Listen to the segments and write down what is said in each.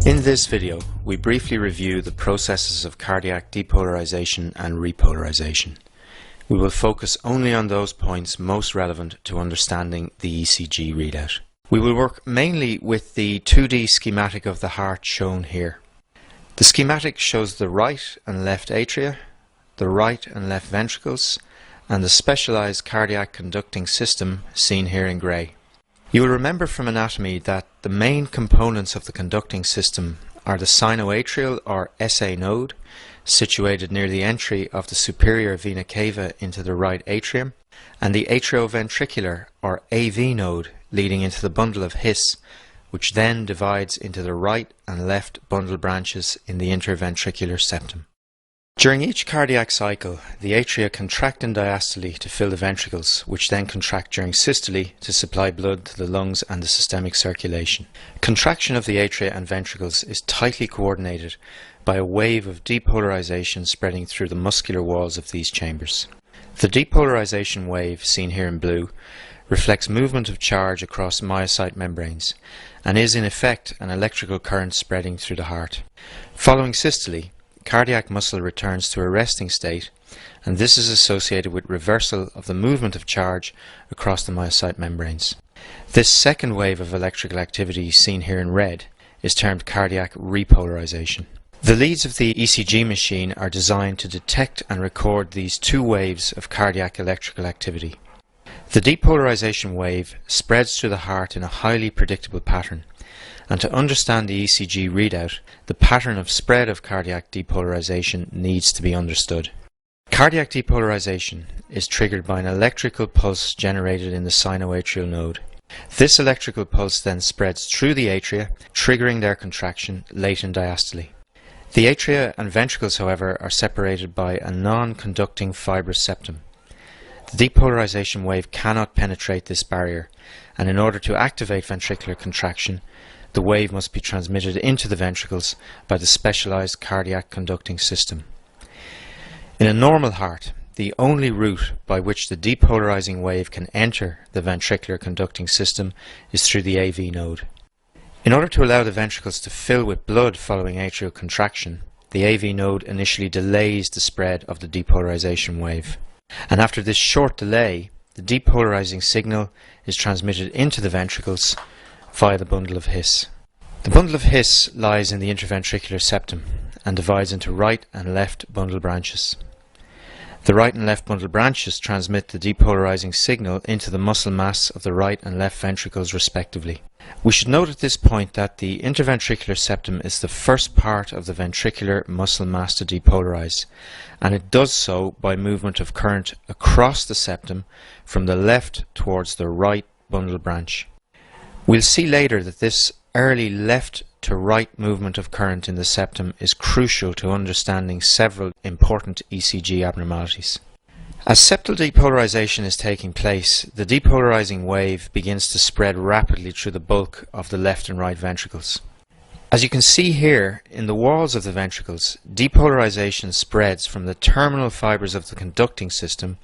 In this video, we briefly review the processes of cardiac depolarization and repolarization. We will focus only on those points most relevant to understanding the ECG readout. We will work mainly with the 2D schematic of the heart shown here. The schematic shows the right and left atria, the right and left ventricles, and the specialized cardiac conducting system seen here in grey. You will remember from anatomy that the main components of the conducting system are the sinoatrial or SA node, situated near the entry of the superior vena cava into the right atrium, and the atrioventricular or AV node leading into the bundle of His, which then divides into the right and left bundle branches in the interventricular septum. During each cardiac cycle, the atria contract in diastole to fill the ventricles, which then contract during systole to supply blood to the lungs and the systemic circulation. Contraction of the atria and ventricles is tightly coordinated by a wave of depolarization spreading through the muscular walls of these chambers. The depolarization wave, seen here in blue, reflects movement of charge across myocyte membranes and is in effect an electrical current spreading through the heart. Following systole, cardiac muscle returns to a resting state, and this is associated with reversal of the movement of charge across the myocyte membranes. This second wave of electrical activity, seen here in red, is termed cardiac repolarization. The leads of the ECG machine are designed to detect and record these two waves of cardiac electrical activity. The depolarization wave spreads through the heart in a highly predictable pattern, and to understand the ECG readout, the pattern of spread of cardiac depolarization needs to be understood. Cardiac depolarization is triggered by an electrical pulse generated in the sinoatrial node. This electrical pulse then spreads through the atria, triggering their contraction late in diastole. The atria and ventricles, however, are separated by a non-conducting fibrous septum. The depolarization wave cannot penetrate this barrier, and in order to activate ventricular contraction, the wave must be transmitted into the ventricles by the specialized cardiac conducting system. In a normal heart, the only route by which the depolarizing wave can enter the ventricular conducting system is through the AV node. In order to allow the ventricles to fill with blood following atrial contraction, the AV node initially delays the spread of the depolarization wave. And after this short delay, the depolarizing signal is transmitted into the ventricles via the bundle of His. The bundle of His lies in the interventricular septum and divides into right and left bundle branches. The right and left bundle branches transmit the depolarizing signal into the muscle mass of the right and left ventricles respectively. We should note at this point that the interventricular septum is the first part of the ventricular muscle mass to depolarize, and it does so by movement of current across the septum from the left towards the right bundle branch. We'll see later that this early left to right movement of current in the septum is crucial to understanding several important ECG abnormalities. As septal depolarization is taking place, the depolarizing wave begins to spread rapidly through the bulk of the left and right ventricles. As you can see here, in the walls of the ventricles, depolarization spreads from the terminal fibers of the conducting system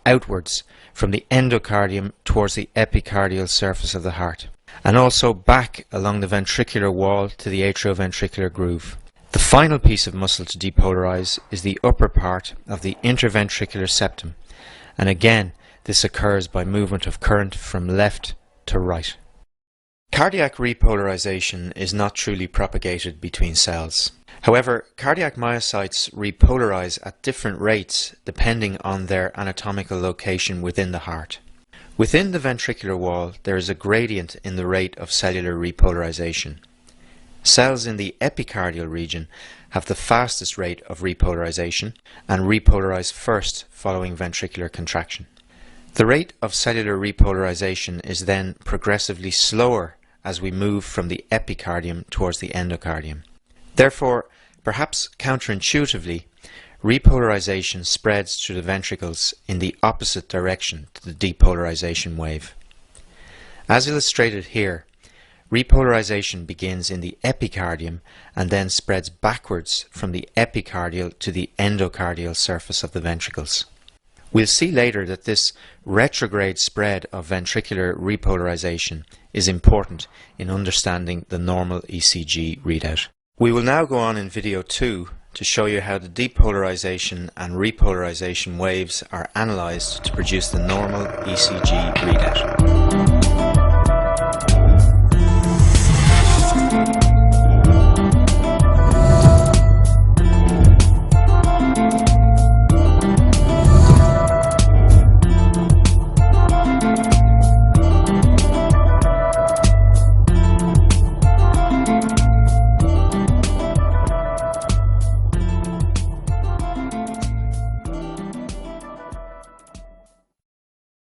outwards from the endocardium towards the epicardial surface of the heart, and also back along the ventricular wall to the atrioventricular groove. The final piece of muscle to depolarize is the upper part of the interventricular septum, and again this occurs by movement of current from left to right. Cardiac repolarization is not truly propagated between cells. However, cardiac myocytes repolarize at different rates depending on their anatomical location within the heart. Within the ventricular wall, there is a gradient in the rate of cellular repolarization. Cells in the epicardial region have the fastest rate of repolarization and repolarize first following ventricular contraction. The rate of cellular repolarization is then progressively slower as we move from the epicardium towards the endocardium. Therefore, perhaps counterintuitively, repolarization spreads through the ventricles in the opposite direction to the depolarization wave. As illustrated here, repolarization begins in the epicardium and then spreads backwards from the epicardial to the endocardial surface of the ventricles. We'll see later that this retrograde spread of ventricular repolarization is important in understanding the normal ECG readout. We will now go on in video 2 to show you how the depolarization and repolarization waves are analysed to produce the normal ECG readout.